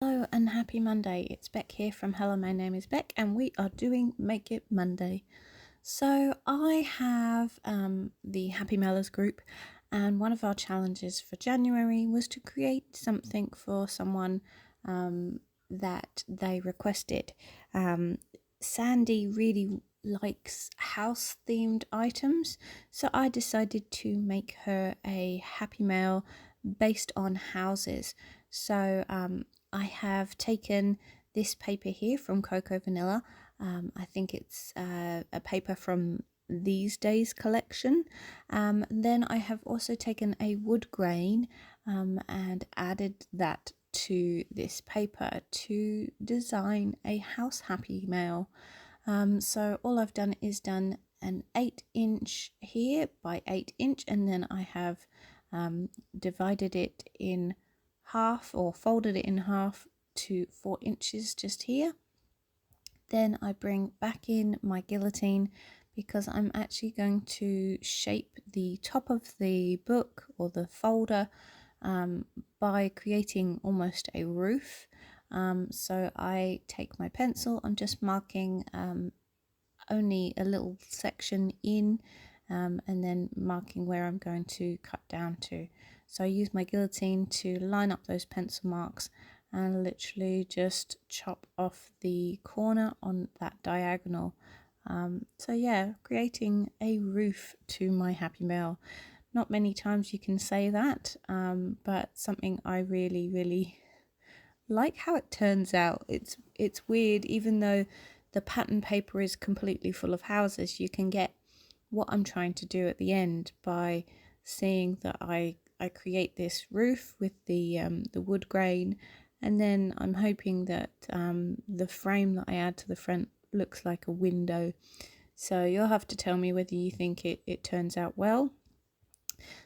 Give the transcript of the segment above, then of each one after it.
Hello and happy Monday. It's Beck here from Hello, my name is Beck, and we are doing Make It Monday. So I have the Happy Mailers group, and one of our challenges for January was to create something for someone that they requested. Sandy really likes house themed items, so I decided to make her a Happy Mail based on houses. So I have taken this paper here from Cocoa Vanilla. I think it's a paper from These Days collection. Then I have also taken a wood grain and added that to this paper to design a house happy mail. So all I've done is done an 8" here by 8", and then I have divided it in half, or folded it in half to 4" just here. Then I bring back in my guillotine because I'm actually going to shape the top of the book or the folder by creating almost a roof. So I take my pencil, I'm just marking only a little section in, and then marking where I'm going to cut down to. So I use my guillotine to line up those pencil marks and literally just chop off the corner on that diagonal. So yeah, creating a roof to my Happy Mail. Not many times you can say that, but something I really like how it turns out. It's weird, even though the pattern paper is completely full of houses, you can get what I'm trying to do at the end by seeing that I create this roof with the wood grain, and then I'm hoping that the frame that I add to the front looks like a window. So you'll have to tell me whether you think it turns out well.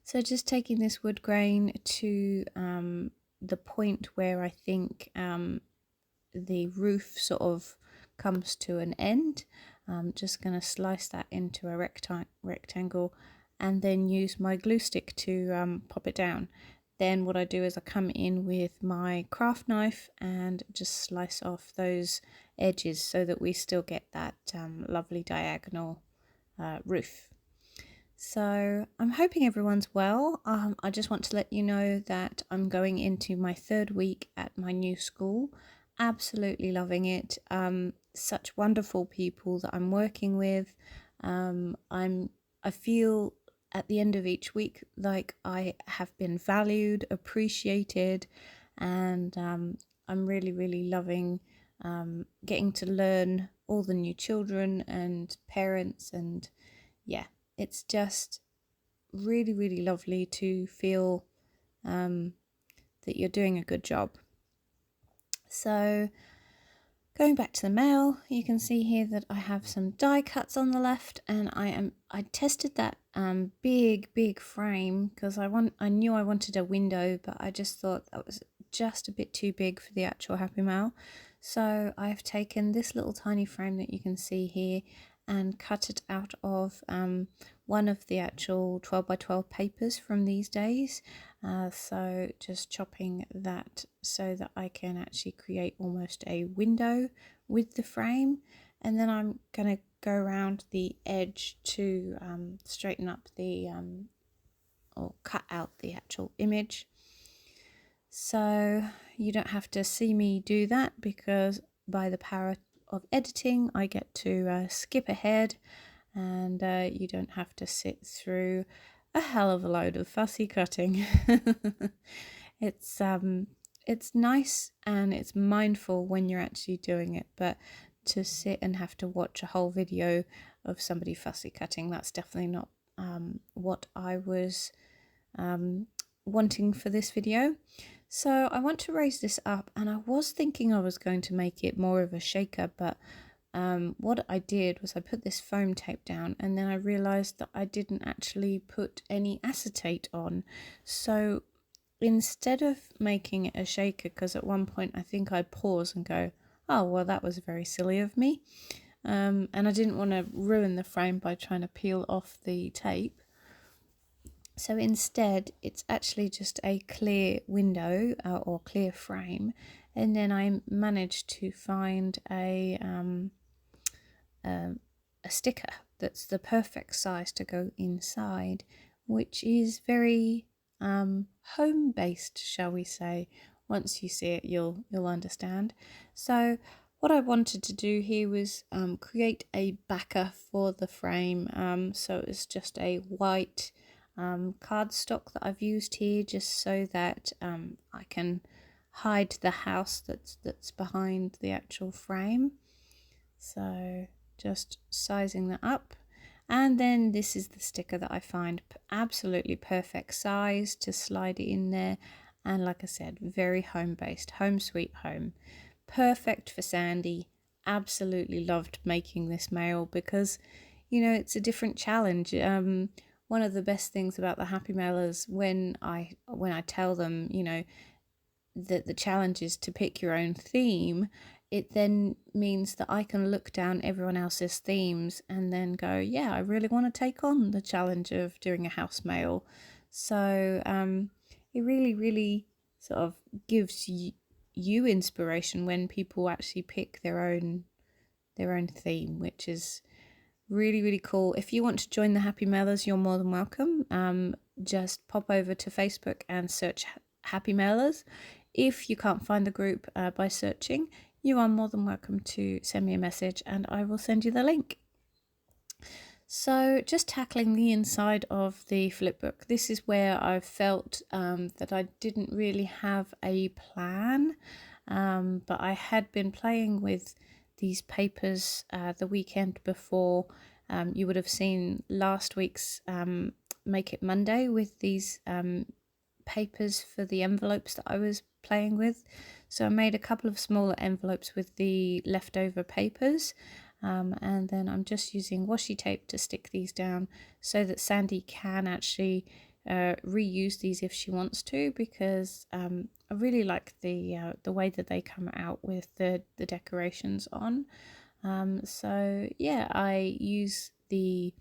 So just taking this wood grain to the point where I think the roof sort of comes to an end. I'm just going to slice that into a rectangle and then use my glue stick to pop it down. Then what I do is I come in with my craft knife and just slice off those edges so that we still get that lovely diagonal roof. So I'm hoping everyone's well. I just want to let you know that I'm going into my 3rd week at my new school. Absolutely loving it. Such wonderful people that I'm working with. I feel at the end of each week like I have been valued, appreciated, and I'm really loving getting to learn all the new children and parents, and yeah, it's just really lovely to feel that you're doing a good job. So going back to the mail, you can see here that I have some die cuts on the left, and I tested that big frame because I knew I wanted a window, but I just thought that was just a bit too big for the actual Happy Mail. So I've taken this little tiny frame that you can see here and cut it out of one of the actual 12 by 12 papers from These Days. So just chopping that so that I can actually create almost a window with the frame, and then I'm going to go around the edge to straighten up the or cut out the actual image. So you don't have to see me do that because by the power of editing I get to skip ahead, and you don't have to sit through a hell of a load of fussy cutting. It's nice and it's mindful when you're actually doing it, but to sit and have to watch a whole video of somebody fussy cutting, that's definitely not what I was wanting for this video. So I want to raise this up, and I was thinking I was going to make it more of a shaker, but what I did was I put this foam tape down, and then I realized that I didn't actually put any acetate on. So instead of making it a shaker, because at one point I think I'd pause and go, oh well, that was very silly of me, and I didn't want to ruin the frame by trying to peel off the tape. So instead, it's actually just a clear window or clear frame, And then I managed to find a sticker that's the perfect size to go inside, which is very home based, shall we say. Once you see it, you'll understand. So what I wanted to do here was create a backer for the frame. So it's just a white cardstock that I've used here, just so that I can hide the house that's behind the actual frame. So just sizing that up. And then this is the sticker that I find absolutely perfect size to slide it in there. And like I said, very home based, home sweet home. Perfect for Sandy. Absolutely loved making this mail because, you know, it's a different challenge. One of the best things about the Happy Mailers, when I tell them, you know, that the challenge is to pick your own theme, it then means that I can look down everyone else's themes and then go, yeah, I really want to take on the challenge of doing a house mail. So it really, really sort of gives you inspiration when people actually pick their own theme, which is really, really cool. If you want to join the Happy Mailers, you're more than welcome. Just pop over to Facebook and search Happy Mailers. If you can't find the group by searching, you are more than welcome to send me a message and I will send you the link. So just tackling the inside of the flipbook, this is where I felt that I didn't really have a plan, but I had been playing with these papers the weekend before. You would have seen last week's Make It Monday with these papers for the envelopes that I was playing with. So I made a couple of smaller envelopes with the leftover papers, and then I'm just using washi tape to stick these down so that Sandy can actually reuse these if she wants to, because I really like the way that they come out with the decorations on. So yeah, I use the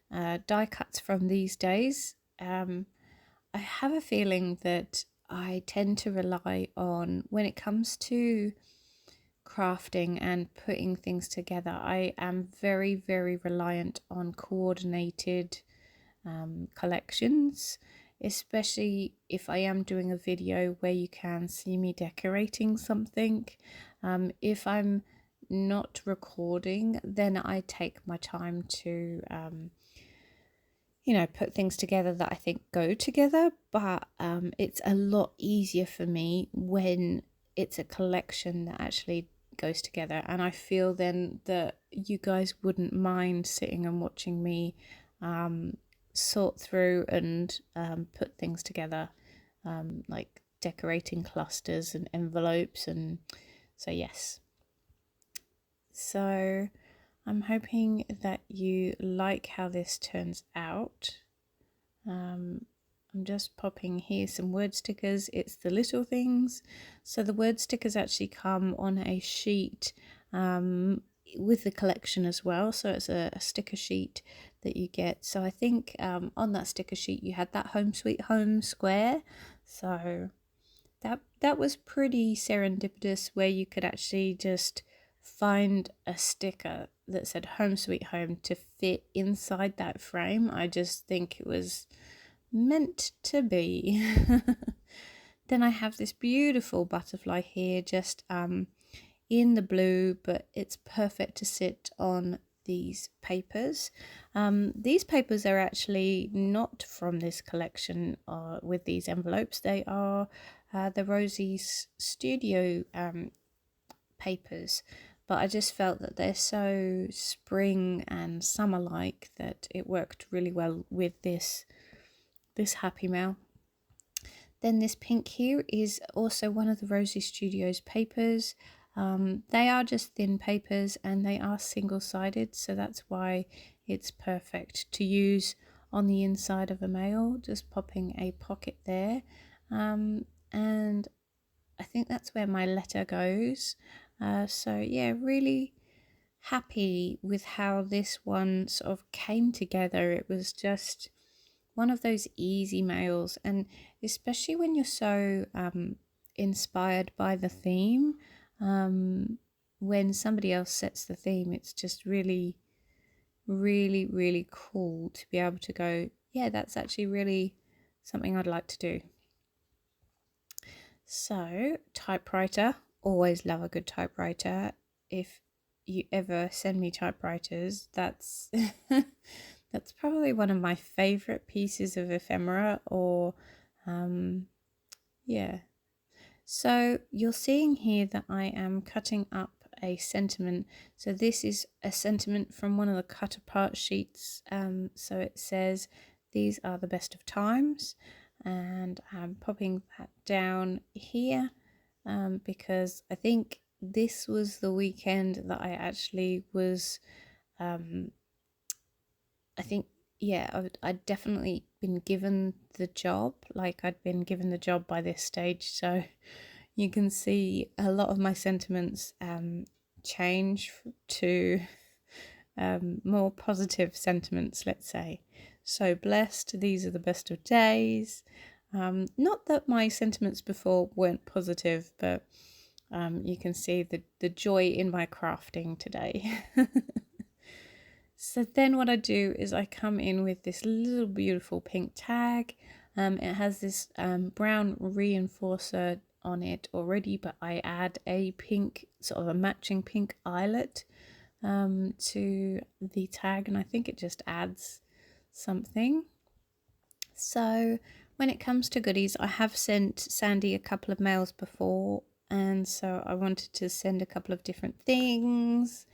die cuts from these days. I have a feeling that I tend to rely on, when it comes to crafting and putting things together, I am very, very reliant on coordinated collections, especially if I am doing a video where you can see me decorating something. If I'm not recording, then I take my time to you know, put things together that I think go together, but it's a lot easier for me when it's a collection that actually goes together. And I feel then that you guys wouldn't mind sitting and watching me sort through and put things together, like decorating clusters and envelopes. And so yes, so I'm hoping that you like how this turns out. I'm just popping here some word stickers. It's the little things. So the word stickers actually come on a sheet with the collection as well. So it's a sticker sheet that you get. So I think on that sticker sheet you had that Home Sweet Home square. So that was pretty serendipitous, where you could actually just find a sticker that said Home Sweet Home to fit inside that frame. I just think it was meant to be. Then I have this beautiful butterfly here, just in the blue, but it's perfect to sit on these papers. These papers are actually not from this collection with these envelopes. They are the Rosie's Studio papers, but I just felt that they're so spring and summer-like that it worked really well with this Happy Mail. Then this pink here is also one of the Rosie Studios papers. They are just thin papers and they are single-sided, so that's why it's perfect to use on the inside of a mail, just popping a pocket there. And I think that's where my letter goes. So yeah, really happy with how this one sort of came together. It was just one of those easy mails, and especially when you're so inspired by the theme. When somebody else sets the theme, it's just really, really, really cool to be able to go, yeah, that's actually really something I'd like to do. So, typewriter, always love a good typewriter. If you ever send me typewriters, that's that's probably one of my favorite pieces of ephemera, or yeah. So you're seeing here that I am cutting up a sentiment. So this is a sentiment from one of the cut apart sheets. So it says, these are the best of times, and I'm popping that down here because I think this was the weekend that I actually was, I think, yeah, I'd definitely been given the job. Like, I'd been given the job by this stage, so you can see a lot of my sentiments change to more positive sentiments, let's say. So blessed, these are the best of days. Not that my sentiments before weren't positive, but you can see the joy in my crafting today. So then what I do is I come in with this little beautiful pink tag. It has this brown reinforcer on it already, but I add a pink, sort of a matching pink eyelet to the tag, and I think it just adds something. So when it comes to goodies, I have sent Sandy a couple of mails before, and so I wanted to send a couple of different things.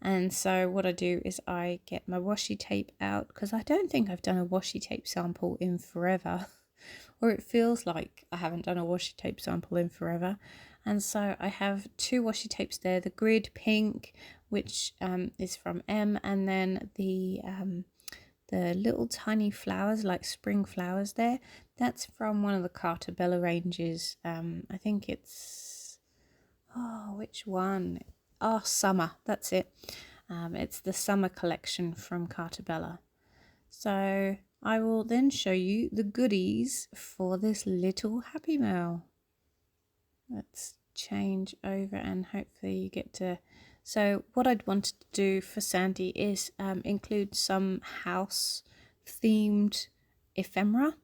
And so what I do is I get my washi tape out, because I don't think I've done a washi tape sample in forever, or it feels like I haven't done a washi tape sample in forever. And so I have 2 washi tapes there, the grid pink, which is from M, and then the little tiny flowers, like spring flowers there, that's from one of the Carta Bella ranges. I think it's, oh, which one? Oh, Summer, that's it. It's the Summer collection from Carta Bella. So I will then show you the goodies for this little Happy Mail. Let's change over and hopefully you get to... So what I'd wanted to do for Sandy is include some house themed ephemera.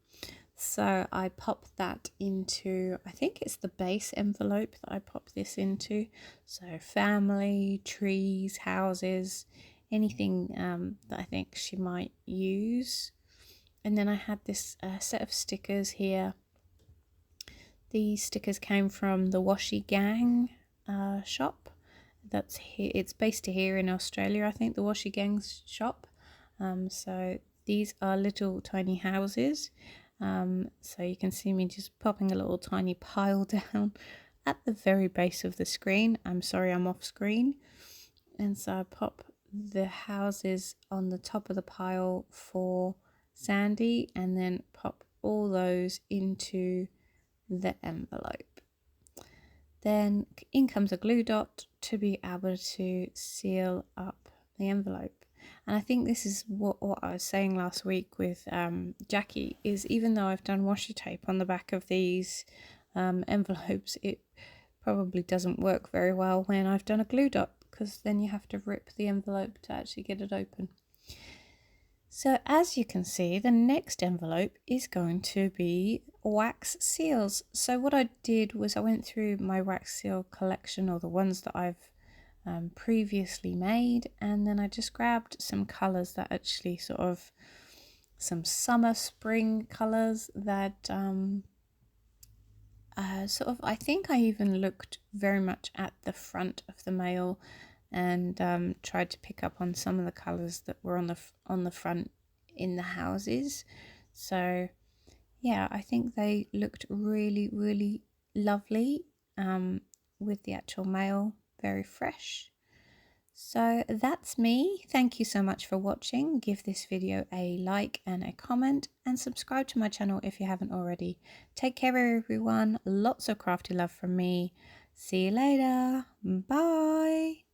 So I pop that into, I think it's the base envelope that I pop this into. So family, trees, houses, anything that I think she might use. And then I had this set of stickers here. These stickers came from the Washi Gang shop. That's here. It's based here in Australia, I think, the Washi Gang's shop. So these are little tiny houses. So you can see me just popping a little tiny pile down at the very base of the screen. I'm sorry, I'm off screen. And so I pop the houses on the top of the pile for Sandy, and then pop all those into the envelope. Then in comes a glue dot to be able to seal up the envelope. And I think this is what I was saying last week with Jackie, is even though I've done washi tape on the back of these envelopes, it probably doesn't work very well when I've done a glue dot, because then you have to rip the envelope to actually get it open. So as you can see, the next envelope is going to be wax seals. So what I did was I went through my wax seal collection, or the ones that I've previously made, and then I just grabbed some colours that actually sort of, some summer spring colours that sort of, I think I even looked very much at the front of the mail and tried to pick up on some of the colours that were on the front in the houses. So yeah, I think they looked really, really lovely with the actual mail, very fresh. So that's me. Thank you so much for watching. Give this video a like and a comment, and subscribe to my channel if you haven't already. Take care everyone. Lots of crafty love from me. See you later. Bye.